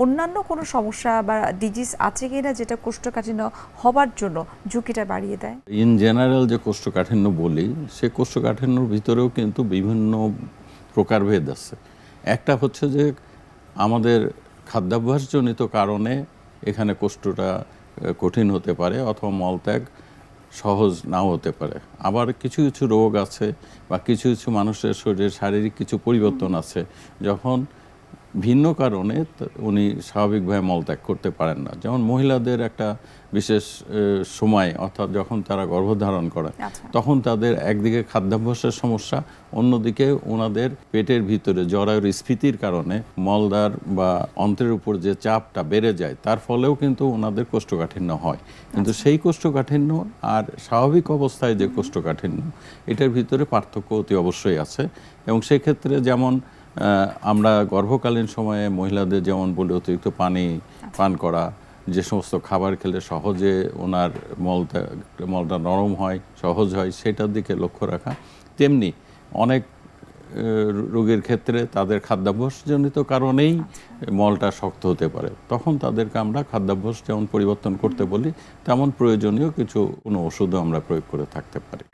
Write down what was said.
অন্যান্য কোনো সমস্যা বা ডিজিজ আছে কিনা যেটা কোষ্ঠকাঠিন্য হবার জন্য ঝুঁকিটা বাড়িয়ে দেয়? ইন জেনারেল যে কোষ্ঠকাঠিন্য বলি, সে কোষ্ঠকাঠিন্যর ভিতরেও কিন্তু বিভিন্ন প্রকারভেদ আছে। একটা হচ্ছে যে আমাদের খাদ্যাভ্যাসজনিত কারণে এখানে কোষ্ঠটা কঠিন হতে পারে, অথবা মলত্যাগ সহজ নাও হতে পারে। আবার কিছু কিছু রোগ আছে বা কিছু কিছু মানুষের শরীরে শারীরিক কিছু পরিবর্তন আছে, যখন ভিন্ন কারণে উনি স্বাভাবিকভাবে মলত্যাগ করতে পারেন না। যেমন মহিলাদের একটা বিশেষ সময়, অর্থাৎ যখন তারা গর্ভধারণ করে, আচ্ছা। তখন তাদের একদিকে খাদ্যাভ্যাসের সমস্যা, অন্যদিকে ওনাদের পেটের ভিতরে জরায়ুর স্ফীতির কারণে মলদ্বার বা অন্ত্রের উপর যে চাপটা বেড়ে যায়, তার ফলেও কিন্তু ওনাদের কোষ্ঠকাঠিন্য হয়। কিন্তু সেই কোষ্ঠকাঠিন্য আর স্বাভাবিক অবস্থায় যে কোষ্ঠকাঠিন্য, এটার ভিতরে পার্থক্য অতি অবশ্যই আছে। এবং সেক্ষেত্রে যেমন আমরা গর্ভকালীন সময়ে মহিলাদের যেমন বলি অতিরিক্ত পানি পান করা, যে সমস্ত খাবার খেলে সহজে ওনার মলটা নরম হয়, সহজ হয়, সেটার দিকে লক্ষ্য রাখা। তেমনি অনেক রোগীর ক্ষেত্রে তাদের খাদ্যাভ্যাসজনিত কারণেই মলটা শক্ত হতে পারে। তখন তাদেরকে আমরা খাদ্যাভ্যাস যেমন পরিবর্তন করতে বলি, তেমন প্রয়োজনীয় কিছু কোনো ওষুধও আমরা প্রয়োগ করে থাকতে পারি।